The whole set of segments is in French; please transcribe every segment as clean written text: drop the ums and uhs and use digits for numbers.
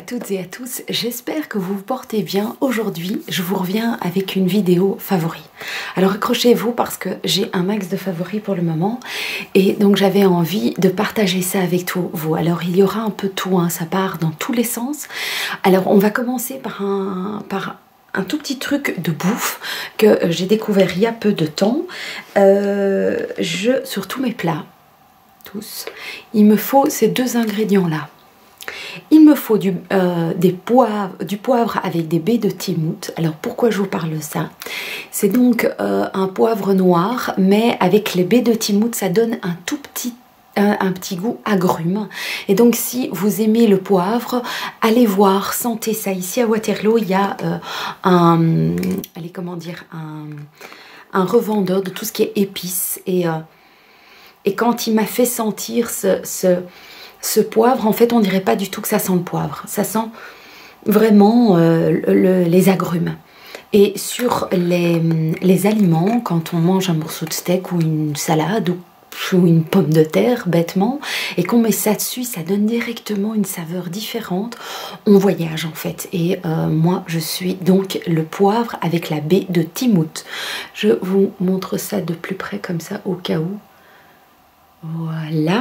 toutes et à tous, j'espère que vous vous portez bien. Aujourd'hui, je vous reviens avec une vidéo favori. Alors accrochez-vous parce que j'ai un max de favoris pour le moment et donc j'avais envie de partager ça avec tous vous. Alors il y aura un peu de tout, hein, ça part dans tous les sens. Alors on va commencer par un tout petit truc de bouffe que j'ai découvert il y a peu de temps. Sur tous mes plats, il me faut ces deux ingrédients-là. Il me faut du poivre avec des baies de timout. Alors pourquoi je vous parle de ça? C'est donc un poivre noir, mais avec les baies de timout, ça donne un petit goût agrume. Et donc si vous aimez le poivre, allez voir, sentez ça. Ici à Waterloo, il y a un revendeur de tout ce qui est épices. Et quand il m'a fait sentir ce poivre, en fait, on dirait pas du tout que ça sent le poivre. Ça sent vraiment les agrumes. Et sur les aliments, quand on mange un morceau de steak ou une salade ou une pomme de terre, bêtement, et qu'on met ça dessus, ça donne directement une saveur différente. On voyage, en fait. Et moi, je suis donc le poivre avec la baie de timout. Je vous montre ça de plus près, comme ça, au cas où. Voilà.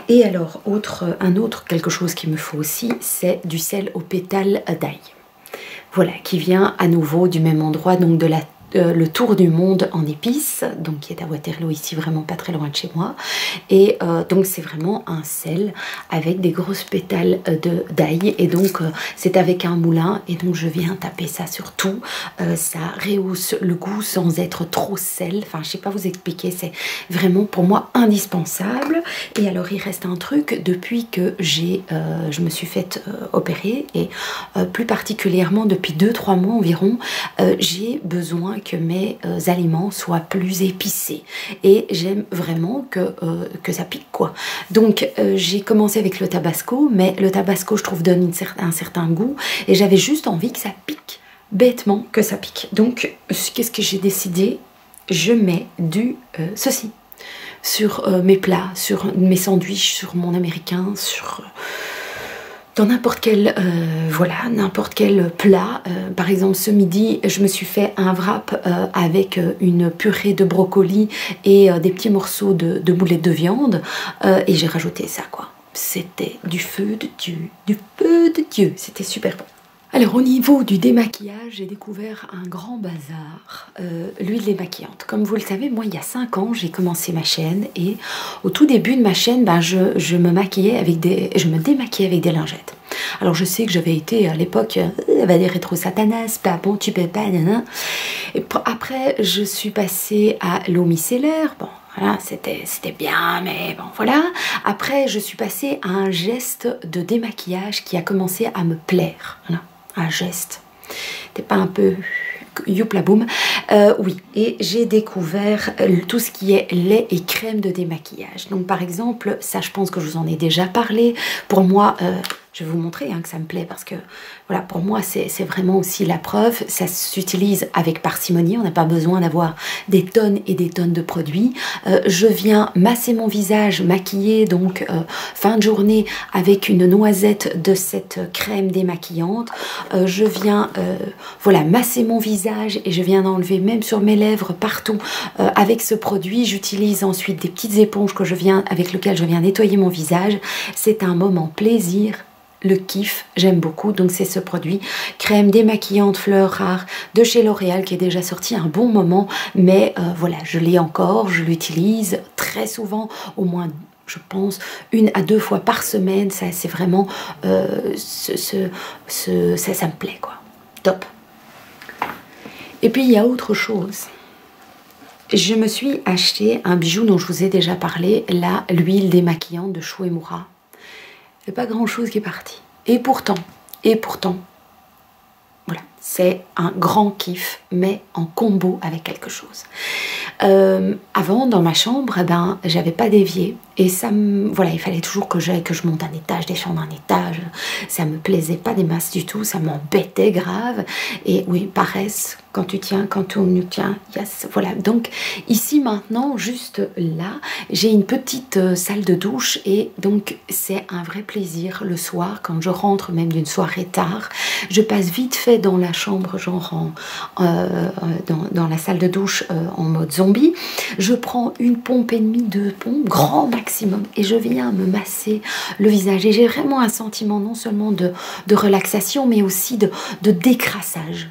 Et alors, quelque chose qu'il me faut aussi, c'est du sel aux pétales d'ail. Voilà, qui vient à nouveau du même endroit, donc de le tour du monde en épices, donc qui est à Waterloo, ici vraiment pas très loin de chez moi. Et donc c'est vraiment un sel avec des grosses pétales d'ail, et donc c'est avec un moulin, et donc je viens taper ça sur tout. Ça rehausse le goût sans être trop sel, enfin je sais pas vous expliquer, c'est vraiment pour moi indispensable. Et alors il reste un truc, depuis que je me suis faite opérer, et plus particulièrement depuis 2-3 mois environ, j'ai besoin que mes aliments soient plus épicés, et j'aime vraiment que ça pique, quoi. Donc j'ai commencé avec le tabasco, mais le tabasco, je trouve, donne un certain goût, et j'avais juste envie que ça pique, bêtement que ça pique. Donc qu'est-ce que j'ai décidé? Je mets du ceci sur mes plats, sur mes sandwichs, sur mon américain, dans n'importe quel, n'importe quel plat. Par exemple, ce midi, je me suis fait un wrap avec une purée de brocoli et des petits morceaux de boulettes de viande. Et j'ai rajouté ça, quoi. C'était du feu de Dieu, du feu de Dieu. C'était super bon. Alors au niveau du démaquillage, j'ai découvert un grand bazar, l'huile démaquillante. Comme vous le savez, moi il y a 5 ans, j'ai commencé ma chaîne, et au tout début de ma chaîne, je me démaquillais avec des lingettes. Alors je sais que j'avais été à l'époque, des rétro satanas, pas bon, tu peux pas, nanana. Et après je suis passée à l'eau micellaire, bon. Voilà, c'était bien, mais bon, voilà. Après, je suis passée à un geste de démaquillage qui a commencé à me plaire. Voilà, un geste. C'était pas un peu youpla boum. Oui, et j'ai découvert tout ce qui est lait et crème de démaquillage. Donc, par exemple, ça, je pense que je vous en ai déjà parlé. Pour moi, je vais vous montrer que ça me plaît, parce que voilà, pour moi c'est vraiment aussi la preuve. Ça s'utilise avec parcimonie, on n'a pas besoin d'avoir des tonnes et des tonnes de produits. Je viens masser mon visage, maquiller, donc fin de journée avec une noisette de cette crème démaquillante. Je viens masser mon visage, et je viens d'enlever même sur mes lèvres, partout, avec ce produit. J'utilise ensuite des petites éponges avec lesquelles je viens nettoyer mon visage. C'est un moment plaisir. Le kiff, j'aime beaucoup. Donc c'est ce produit, crème démaquillante fleurs rares de chez L'Oréal, qui est déjà sorti un bon moment, mais voilà, je l'ai encore, je l'utilise très souvent, au moins je pense 1 à 2 fois par semaine. Ça c'est vraiment ça me plaît, quoi. Top. Et puis il y a autre chose. Je me suis acheté un bijou dont je vous ai déjà parlé, là, l'huile démaquillante de Shu Uemura. Il n'y a pas grand chose qui est parti. Et pourtant, voilà, c'est un grand kiff, mais en combo avec quelque chose. Avant, dans ma chambre, eh ben, j'avais pas d'évier. Et ça me... Voilà, il fallait toujours que je monte un étage, descende un étage. Ça me plaisait pas des masses du tout, ça m'embêtait grave. Et oui, paresse, quand tu tiens, quand on nous tient, yes, voilà. Donc ici maintenant, juste là, j'ai une petite salle de douche et donc c'est un vrai plaisir le soir quand je rentre, même d'une soirée tard. Je passe vite fait dans la chambre, genre dans la salle de douche en mode zombie. Je prends une pompe et demie, 2 pompes, grand maximum, et je viens me masser le visage. Et j'ai vraiment un sentiment non seulement de relaxation, mais aussi de décrassage.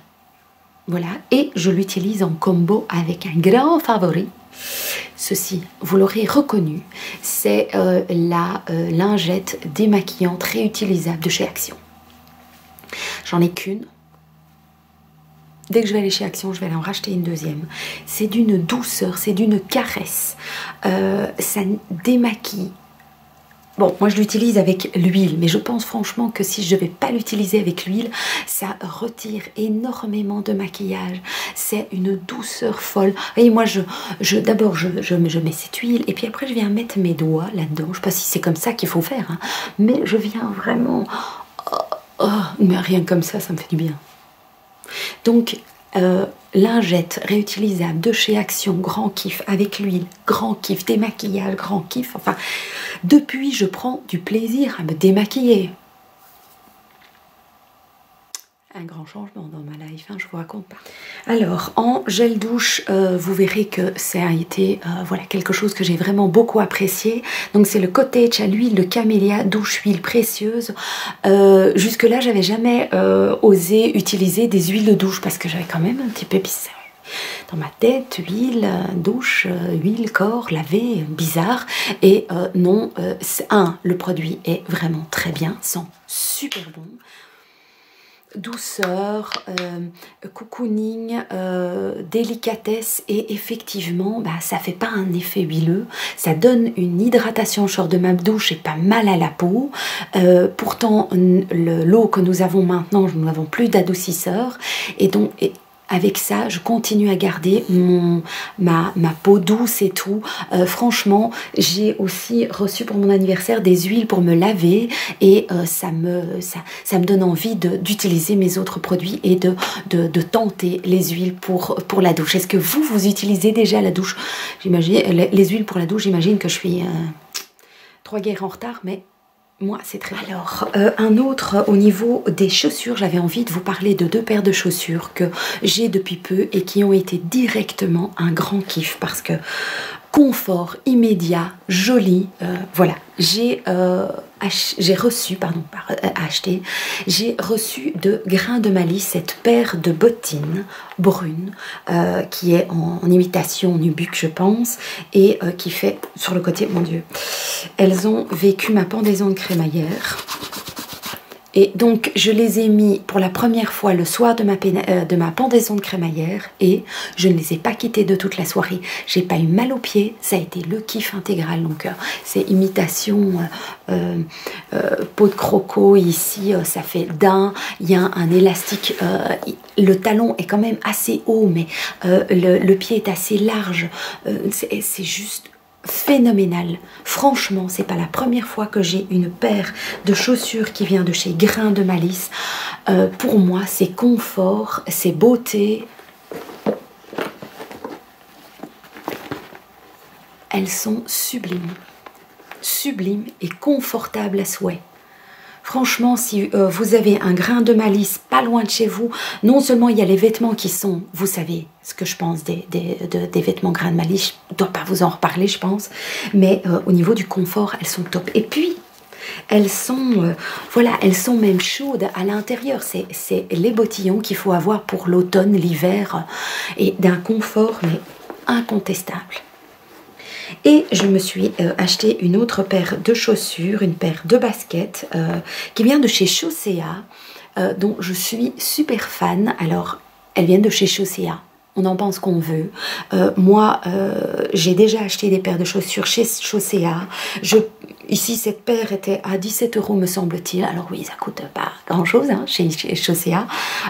Voilà, et je l'utilise en combo avec un grand favori. Ceci, vous l'aurez reconnu, c'est la lingette démaquillante réutilisable de chez Action. J'en ai qu'une. Dès que je vais aller chez Action, je vais aller en racheter une deuxième. C'est d'une douceur, c'est d'une caresse. Ça démaquille. Bon, moi je l'utilise avec l'huile, mais je pense franchement que si je ne vais pas l'utiliser avec l'huile, ça retire énormément de maquillage. C'est une douceur folle. Et moi, d'abord, je mets cette huile, et puis après, je viens mettre mes doigts là-dedans. Je ne sais pas si c'est comme ça qu'il faut faire, hein, mais je viens vraiment... mais rien comme ça me fait du bien. Donc, lingette réutilisable de chez Action, grand kiff, avec l'huile, grand kiff, démaquillage, grand kiff. Enfin, depuis, je prends du plaisir à me démaquiller. Un grand changement dans ma life, hein, je vous raconte pas. Alors, en gel douche, vous verrez que ça a été voilà, quelque chose que j'ai vraiment beaucoup apprécié. Donc, c'est le Cottage à l'huile de camélia, douche huile précieuse. Jusque-là, j'avais jamais osé utiliser des huiles de douche parce que j'avais quand même un petit peu bizarre. Dans ma tête, huile, douche, huile, corps, lavé, bizarre. Et non, le produit est vraiment très bien, sent super bon. Douceur, cocooning, délicatesse, et effectivement bah, ça fait pas un effet huileux, ça donne une hydratation. Je sors de ma douche et pas mal à la peau. Pourtant l'eau que nous avons maintenant, nous n'avons plus d'adoucisseur, et donc avec ça, je continue à garder ma peau douce et tout. Franchement, j'ai aussi reçu pour mon anniversaire des huiles pour me laver, et ça me donne envie d'utiliser mes autres produits et de tenter les huiles pour la douche. Est-ce que vous utilisez déjà la douche? J'imagine les huiles pour la douche, j'imagine que je suis 3 guerres en retard, mais... moi, c'est très bien. Alors, un autre au niveau des chaussures, j'avais envie de vous parler de 2 paires de chaussures que j'ai depuis peu et qui ont été directement un grand kiff parce que confort immédiat, joli, voilà. J'ai reçu de Grain de Malice cette paire de bottines brunes qui est en imitation nubuck, je pense, et qui fait sur le côté, mon Dieu, elles ont vécu ma pendaison de crémaillère. Et donc, je les ai mis pour la première fois le soir de ma pendaison de crémaillère, et je ne les ai pas quittées de toute la soirée. J'ai pas eu mal aux pieds, ça a été le kiff intégral. Donc, c'est imitation peau de croco ici, ça fait d'un. Il y a un élastique, le talon est quand même assez haut, mais le pied est assez large. C'est juste... phénoménal. Franchement, c'est pas la première fois que j'ai une paire de chaussures qui vient de chez Grain de Malice. Pour moi, c'est confort, c'est beauté. Elles sont sublimes. Sublimes et confortables à souhait. Franchement, si vous avez un Grain de Malice pas loin de chez vous, non seulement il y a les vêtements qui sont, vous savez ce que je pense des vêtements Grain de Malice, je ne dois pas vous en reparler, je pense, mais au niveau du confort, elles sont top. Et puis, elles sont, voilà, elles sont même chaudes à l'intérieur. C'est les bottillons qu'il faut avoir pour l'automne, l'hiver, et d'un confort, mais incontestable. Et je me suis acheté une autre paire de chaussures, une paire de baskets qui vient de chez Chaussea, dont je suis super fan. Alors, elles viennent de chez Chaussea. On en pense qu'on veut. Moi, j'ai déjà acheté des paires de chaussures chez Chaussea. ici, cette paire était à 17 € me semble-t-il. Alors oui, ça coûte pas grand-chose hein, chez Chaussea.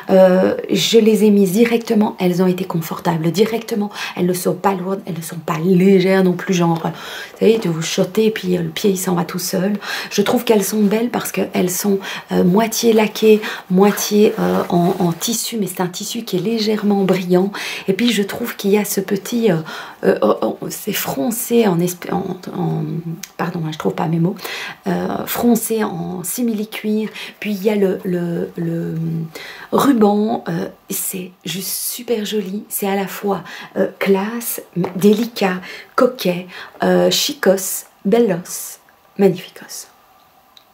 Je les ai mises directement. Elles ont été confortables directement. Elles ne sont pas lourdes, elles ne sont pas légères non plus. Genre, vous savez, de vous shotter et puis le pied, il s'en va tout seul. Je trouve qu'elles sont belles parce qu'elles sont moitié laquées, moitié en tissu. Mais c'est un tissu qui est légèrement brillant. Et puis, je trouve qu'il y a ce petit... c'est froncé pardon, je trouve pas mes mots, froncé en simili-cuir, puis il y a le ruban, c'est juste super joli, c'est à la fois classe, délicat, coquet, chicos, bellos, magnificos.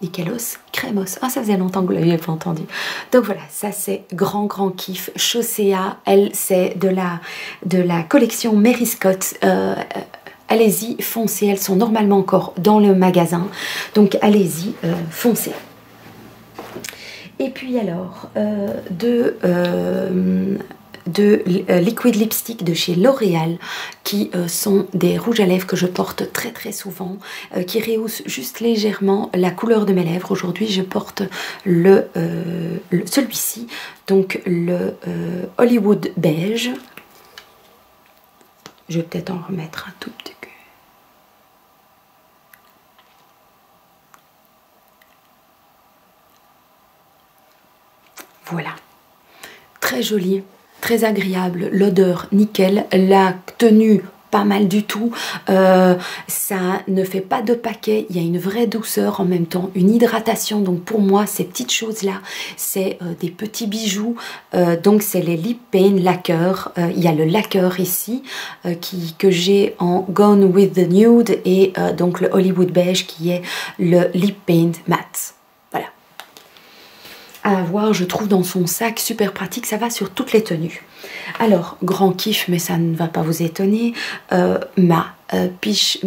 Nickelos, crémos. Ah, ça faisait longtemps que vous l'avez pas entendu. Donc voilà, ça c'est grand kiff. Chaussea, elle c'est de la collection Mary Scott. Allez-y, foncez. Elles sont normalement encore dans le magasin. Donc allez-y, foncez. Et puis alors, liquid lipstick de chez L'Oréal qui sont des rouges à lèvres que je porte très souvent, qui rehaussent juste légèrement la couleur de mes lèvres. Aujourd'hui je porte celui-ci, donc le Hollywood beige. Je vais peut-être en remettre un tout petit peu. Voilà, très joli. Très agréable, l'odeur nickel, la tenue pas mal du tout, ça ne fait pas de paquet, il y a une vraie douceur en même temps, une hydratation. Donc pour moi ces petites choses là c'est des petits bijoux. Donc c'est les lip paint lacquer, il y a le lacquer ici que j'ai en Gone with the Nude et donc le Hollywood beige qui est le lip paint matte. À avoir, je trouve, dans son sac, super pratique, ça va sur toutes les tenues. Alors, grand kiff, mais ça ne va pas vous étonner, ma peach,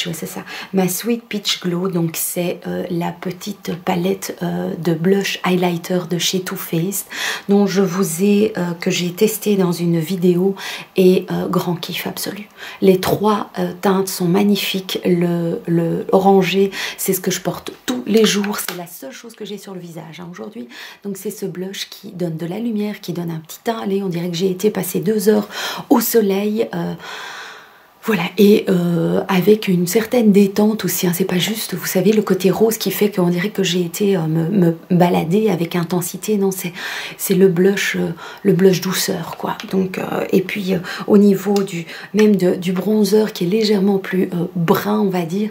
ouais, c'est ça, ma Sweet Peach Glow, donc c'est la petite palette de blush highlighter de chez Too Faced, dont je vous ai, que j'ai testé dans une vidéo, et grand kiff absolu. Les trois teintes sont magnifiques, le orangé, c'est ce que je porte tous les jours, c'est la seule chose que j'ai sur le visage hein, aujourd'hui, donc c'est ce blush qui donne de la lumière, qui donne un petit teint, allez, on dirait que j'ai été passer 2 heures au soleil, voilà, et avec une certaine détente aussi, hein, c'est pas juste, vous savez, le côté rose qui fait qu'on dirait que j'ai été me balader avec intensité, non, c'est le blush douceur, quoi. Donc, et puis au niveau du bronzer qui est légèrement plus brun, on va dire,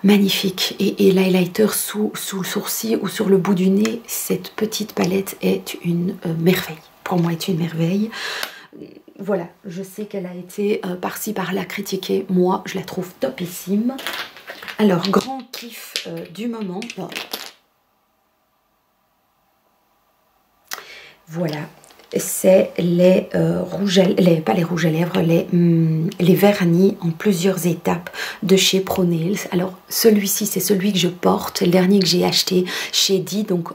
magnifique. Et l'highlighter sous le sourcil ou sur le bout du nez, cette petite palette est une merveille. Pour moi, est une merveille. Voilà, je sais qu'elle a été par-ci par-là critiquée. Moi, je la trouve topissime. Alors, grand kiff du moment. Oh. Voilà, c'est les rouges à lèvres, pas les rouges à lèvres, les vernis en plusieurs étapes de chez Pro Nails. Alors, celui-ci, c'est celui que je porte, le dernier que j'ai acheté chez Di, donc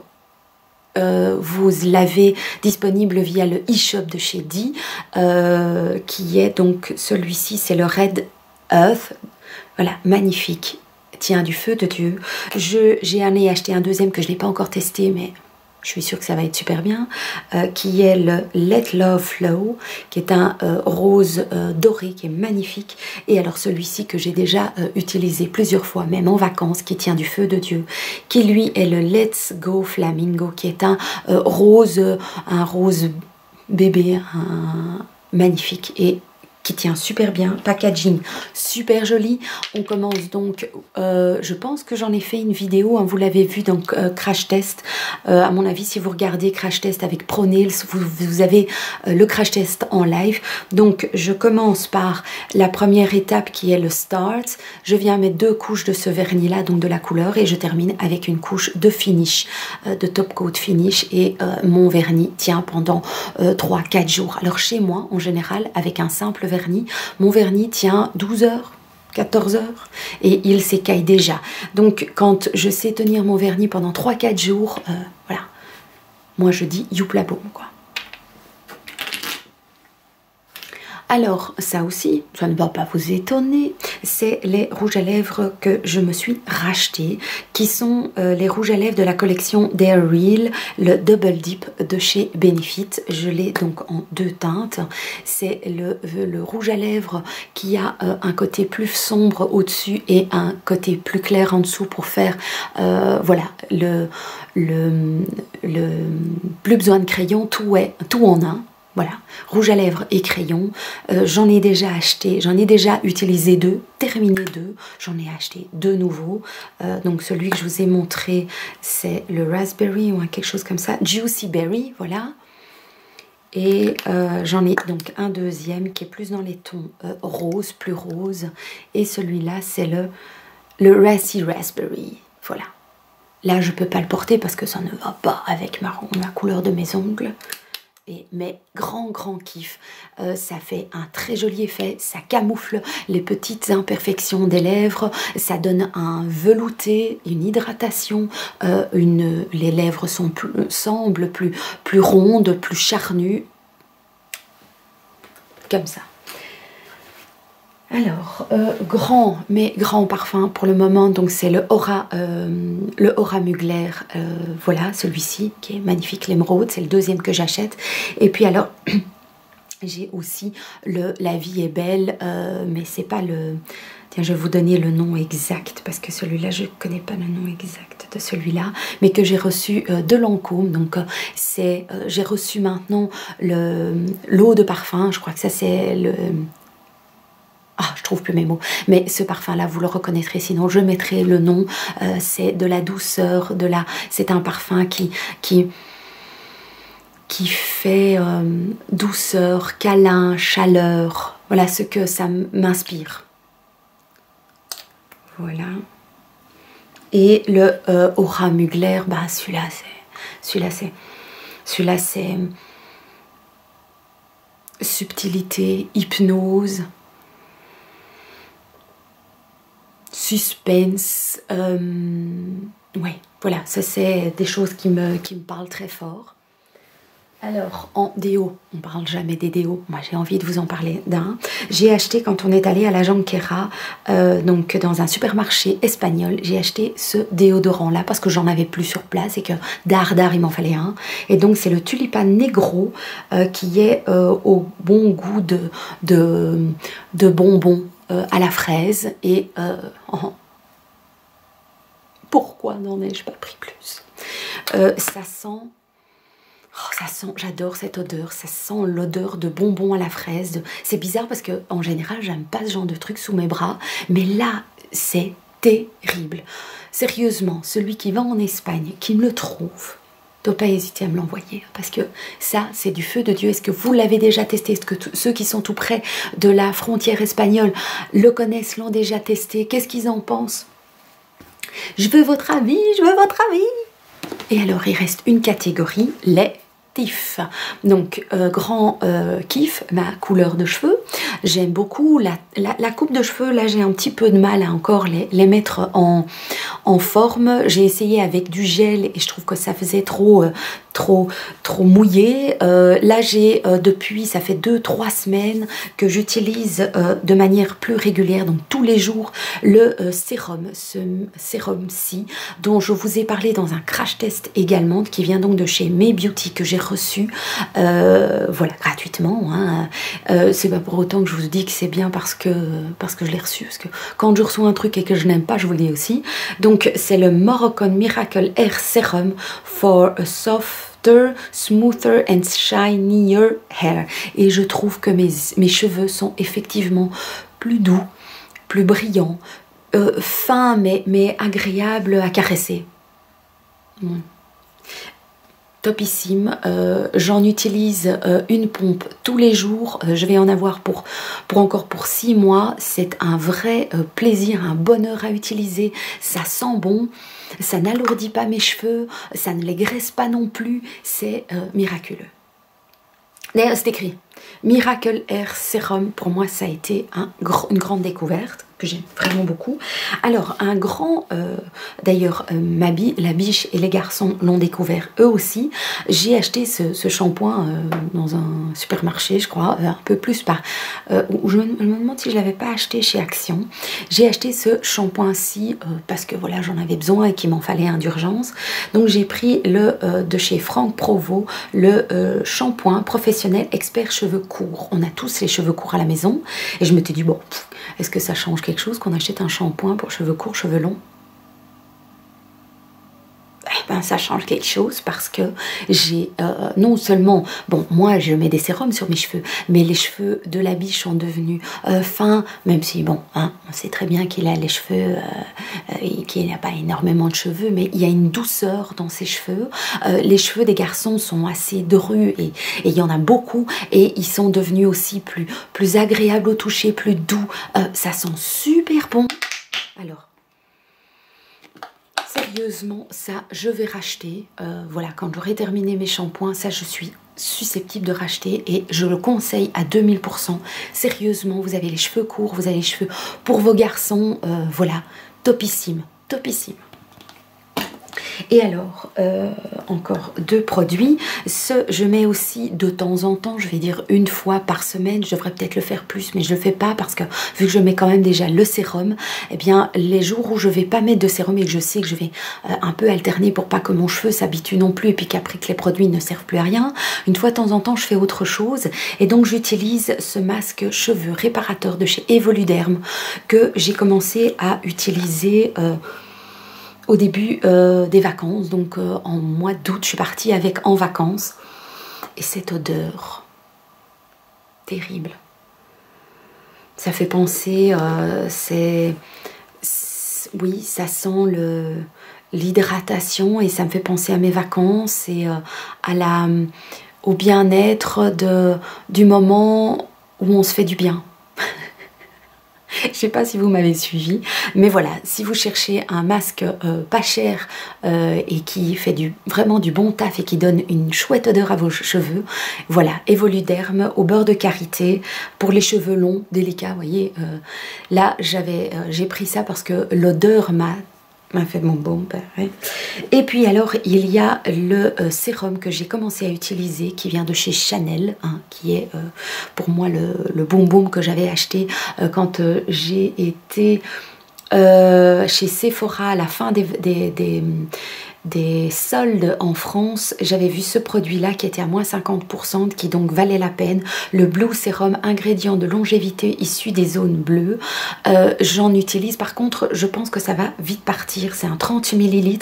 vous l'avez disponible via le e-shop de chez Di, qui est donc celui-ci, c'est le Red Earth. Voilà, magnifique, tient du feu de Dieu. J'en ai acheté un deuxième que je n'ai pas encore testé, mais je suis sûre que ça va être super bien, qui est le Let Love Flow, qui est un rose doré, qui est magnifique. Et alors celui-ci que j'ai déjà utilisé plusieurs fois, même en vacances, qui tient du feu de Dieu, qui lui est le Let's Go Flamingo, qui est un rose bébé, magnifique et qui tient super bien, packaging super joli. On commence donc, je pense que j'en ai fait une vidéo, hein, vous l'avez vu, donc crash test. À mon avis, si vous regardez crash test avec Pro Nails, vous avez le crash test en live. Donc je commence par la première étape qui est le start. Je viens mettre 2 couches de ce vernis là, donc de la couleur, et je termine avec une couche de finish, de top coat finish, et mon vernis tient pendant 3-4 jours. Alors chez moi, en général, avec un simple vernis, mon vernis tient 12 heures, 14 heures, et il s'écaille déjà. Donc quand je sais tenir mon vernis pendant 3-4 jours, voilà, moi je dis youpla boum, quoi. Alors, ça aussi, ça ne va pas vous étonner, c'est les rouges à lèvres que je me suis rachetés, qui sont les rouges à lèvres de la collection Dare Real, le Double Dip de chez Benefit. Je l'ai donc en 2 teintes. C'est le rouge à lèvres qui a un côté plus sombre au-dessus et un côté plus clair en dessous pour faire, voilà, plus besoin de crayon, tout en un. Voilà, rouge à lèvres et crayon. J'en ai déjà acheté, j'en ai déjà utilisé 2, terminé 2. J'en ai acheté 2 nouveaux. Donc celui que je vous ai montré, c'est le Raspberry ou quelque chose comme ça. Juicy Berry, voilà. Et j'en ai donc un deuxième qui est plus dans les tons rose, plus rose. Et celui-là, c'est le Racy Raspberry. Voilà. Là, je ne peux pas le porter parce que ça ne va pas avec la couleur de mes ongles. Mais grand kiff, ça fait un très joli effet, ça camoufle les petites imperfections des lèvres, ça donne un velouté, une hydratation, les lèvres semblent plus rondes, plus charnues, comme ça. Alors, grand parfum pour le moment, donc c'est le Aura Mugler, voilà, celui-ci qui est magnifique, l'émeraude, c'est le deuxième que j'achète. Et puis alors, j'ai aussi La Vie est belle, mais c'est pas le... Tiens, je vais vous donner le nom exact, parce que celui-là, je ne connais pas le nom exact de celui-là, mais que j'ai reçu de Lancôme. Donc, j'ai reçu maintenant l'eau de parfum, je crois que ça c'est le... Ah, je trouve plus mes mots. Mais ce parfum-là, vous le reconnaîtrez. Sinon, je mettrai le nom. C'est de la douceur, c'est un parfum qui fait douceur, câlin, chaleur. Voilà ce que ça m'inspire. Voilà. Et le Aura Mugler, bah celui-là c'est subtilité, hypnose. Suspense, ouais, voilà, ça c'est des choses qui me parlent très fort. Alors, en déo, on parle jamais des déos, moi j'ai envie de vous en parler d'un. J'ai acheté quand on est allé à la Jonquera, donc dans un supermarché espagnol, j'ai acheté ce déodorant là parce que j'en avais plus sur place et que d'art il m'en fallait un. Et donc c'est le Tulipan Negro qui est au bon goût de bonbons. À la fraise et pourquoi n'en ai-je pas pris plus? Ça sent, j'adore cette odeur, ça sent l'odeur de bonbons à la fraise. C'est bizarre parce que en général j'aime pas ce genre de truc sous mes bras, mais là c'est terrible. Sérieusement, celui qui va en Espagne, qui me le trouve, ne doit pas hésiter à me l'envoyer parce que ça c'est du feu de Dieu. Est-ce que vous l'avez déjà testé? Est-ce que ceux qui sont tout près de la frontière espagnole le connaissent, l'ont déjà testé? Qu'est-ce qu'ils en pensent? Je veux votre avis, je veux votre avis. Et alors il reste une catégorie, les tifs. Donc grand kiff, ma couleur de cheveux. J'aime beaucoup la coupe de cheveux. Là j'ai un petit peu de mal à encore les mettre en forme. J'ai essayé avec du gel et je trouve que ça faisait trop mouillé. Là j'ai depuis, ça fait 2-3 semaines que j'utilise de manière plus régulière, donc tous les jours, le sérum, ce sérum-ci dont je vous ai parlé dans un crash test également, qui vient donc de chez May Beauty, que j'ai reçu voilà, gratuitement, hein. C'est pas pour autant que je vous dis que c'est bien parce que je l'ai reçu, parce que quand je reçois un truc et que je n'aime pas, je vous le dis aussi. Donc c'est le Moroccan Miracle Hair Serum for a softer, smoother and shinier hair. Et je trouve que mes cheveux sont effectivement plus doux, plus brillants, fins mais agréables à caresser. Topissime. J'en utilise une pompe tous les jours. Je vais en avoir encore pour 6 mois. C'est un vrai plaisir, un bonheur à utiliser. Ça sent bon, ça n'alourdit pas mes cheveux, ça ne les graisse pas non plus. C'est miraculeux. D'ailleurs, c'est écrit Miracle Hair Serum. Pour moi, ça a été une grande découverte. que j'aime vraiment beaucoup. Alors, un grand, d'ailleurs, la biche et les garçons l'ont découvert eux aussi. J'ai acheté ce shampoing dans un supermarché, je crois, un peu plus par... où je me demande si je ne l'avais pas acheté chez Action. J'ai acheté ce shampoing-ci parce que voilà, j'en avais besoin et qu'il m'en fallait un d'urgence. Donc, j'ai pris le de chez Franck Provo, le shampoing professionnel expert cheveux courts. On a tous les cheveux courts à la maison. Et je me suis dit, bon, est-ce que ça change quelque chose qu'on achète un shampoing pour cheveux courts, cheveux longs? Eh ben, ça change quelque chose parce que j'ai non seulement, bon, moi je mets des sérums sur mes cheveux, mais les cheveux de la biche sont devenus fins, même si, bon, hein, on sait très bien qu'il a les cheveux, qu'il n'a pas énormément de cheveux, mais il y a une douceur dans ses cheveux. Les cheveux des garçons sont assez drus et il y en a beaucoup et ils sont devenus aussi plus agréables au toucher, plus doux. Ça sent super bon. Alors, sérieusement, ça, je vais racheter. Voilà, quand j'aurai terminé mes shampoings, ça, je suis susceptible de racheter et je le conseille à 2000%. Sérieusement, vous avez les cheveux courts, vous avez les cheveux pour vos garçons. Voilà, topissime, topissime. Et alors, encore 2 produits. Je mets aussi de temps en temps, je vais dire 1 fois par semaine. Je devrais peut-être le faire plus, mais je le fais pas parce que vu que je mets quand même déjà le sérum, eh bien, les jours où je vais pas mettre de sérum et que je sais que je vais un peu alterner pour pas que mon cheveu s'habitue non plus et puis qu'après que les produits ne servent plus à rien, 1 fois de temps en temps, je fais autre chose. Et donc, j'utilise ce masque cheveux réparateur de chez Evoluderm que j'ai commencé à utiliser... au début des vacances, donc en mois d'août, je suis partie avec en vacances. Et cette odeur, terrible. Ça fait penser, oui, ça sent l'hydratation et ça me fait penser à mes vacances et au bien-être du moment où on se fait du bien. Je ne sais pas si vous m'avez suivi, mais voilà, si vous cherchez un masque pas cher et qui fait vraiment du bon taf et qui donne une chouette odeur à vos cheveux, voilà, Evoluderm au beurre de karité pour les cheveux longs, délicats, vous voyez. Là, j'ai pris ça parce que l'odeur m'a fait mon bon père. Ouais. Et puis alors, il y a le sérum que j'ai commencé à utiliser qui vient de chez Chanel, hein, qui est pour moi le bonbon que j'avais acheté quand j'ai été chez Sephora à la fin des soldes en France. J'avais vu ce produit-là qui était à moins 50%, qui donc valait la peine. Le Blue Serum, ingrédient de longévité issu des zones bleues. J'en utilise, par contre, je pense que ça va vite partir. C'est un 30 ml.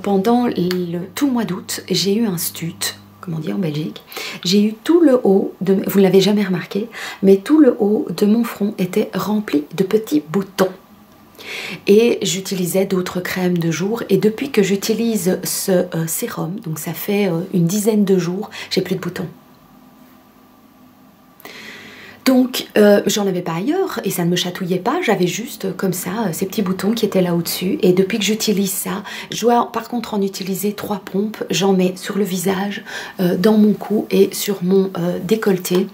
Pendant tout le mois d'août, j'ai eu un stut. Comment on dit en Belgique, j'ai eu tout le haut, vous ne l'avez jamais remarqué, mais tout le haut de mon front était rempli de petits boutons. Et j'utilisais d'autres crèmes de jour et depuis que j'utilise ce sérum, donc ça fait une dizaine de jours, j'ai plus de boutons. Donc j'en avais pas ailleurs et ça ne me chatouillait pas, j'avais juste comme ça ces petits boutons qui étaient là au-dessus et depuis que j'utilise ça, je dois par contre en utiliser 3 pompes, j'en mets sur le visage, dans mon cou et sur mon décolleté.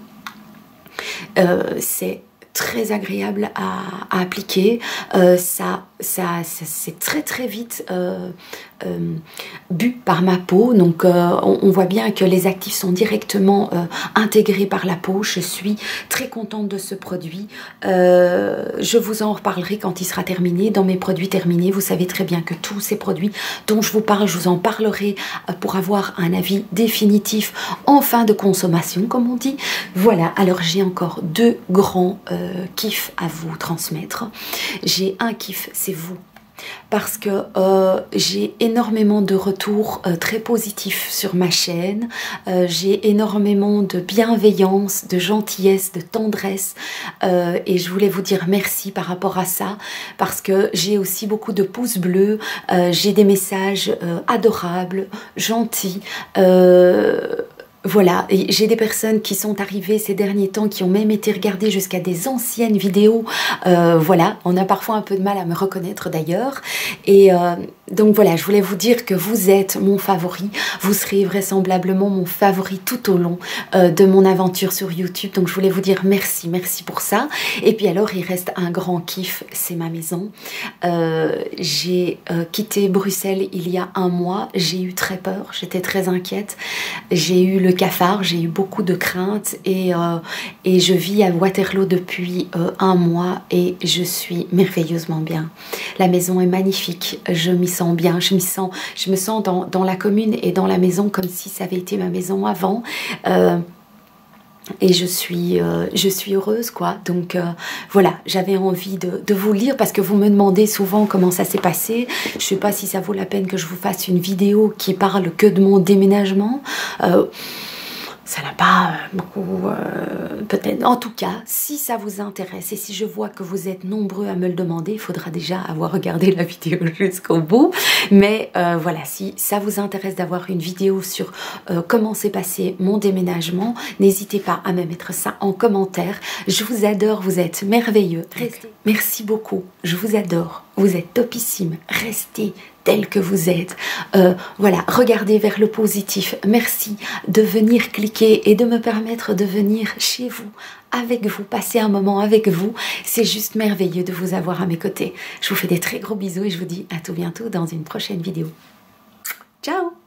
C'est très agréable à appliquer, c'est très vite bu par ma peau, donc on voit bien que les actifs sont directement intégrés par la peau. Je suis très contente de ce produit. Je vous en reparlerai quand il sera terminé. Dans mes produits terminés, vous savez très bien que tous ces produits dont je vous parle, je vous en parlerai pour avoir un avis définitif en fin de consommation, comme on dit. Voilà, alors j'ai encore 2 grands kiffs à vous transmettre. J'ai un kiff, c'est vous. Parce que j'ai énormément de retours très positifs sur ma chaîne, j'ai énormément de bienveillance, de gentillesse, de tendresse et je voulais vous dire merci par rapport à ça parce que j'ai aussi beaucoup de pouces bleus, j'ai des messages adorables, gentils, voilà, j'ai des personnes qui sont arrivées ces derniers temps, qui ont même été regardées jusqu'à des anciennes vidéos. Voilà, on a parfois un peu de mal à me reconnaître d'ailleurs. Et Donc voilà, je voulais vous dire que vous êtes mon favori. Vous serez vraisemblablement mon favori tout au long de mon aventure sur YouTube. Donc je voulais vous dire merci, merci pour ça. Et puis alors, il reste un grand kiff, c'est ma maison. J'ai quitté Bruxelles il y a un mois. J'ai eu très peur, j'étais très inquiète. J'ai eu le cafard, j'ai eu beaucoup de craintes. Et je vis à Waterloo depuis un mois et je suis merveilleusement bien. La maison est magnifique, je m'y sens bien, je me sens dans la commune et dans la maison comme si ça avait été ma maison avant. Et je suis heureuse quoi. Donc voilà, j'avais envie de vous lire parce que vous me demandez souvent comment ça s'est passé. Je sais pas si ça vaut la peine que je vous fasse une vidéo qui parle que de mon déménagement. Ça n'a pas beaucoup, peut-être. En tout cas, si ça vous intéresse et si je vois que vous êtes nombreux à me le demander, il faudra déjà avoir regardé la vidéo jusqu'au bout. Mais voilà, si ça vous intéresse d'avoir une vidéo sur comment s'est passé mon déménagement, n'hésitez pas à me mettre ça en commentaire. Je vous adore, vous êtes merveilleux. Restez. Merci beaucoup, je vous adore. Vous êtes topissime. Restez tel que vous êtes. Voilà, regardez vers le positif. Merci de venir cliquer et de me permettre de venir chez vous, avec vous, passer un moment avec vous. C'est juste merveilleux de vous avoir à mes côtés. Je vous fais des très gros bisous et je vous dis à tout bientôt dans une prochaine vidéo. Ciao!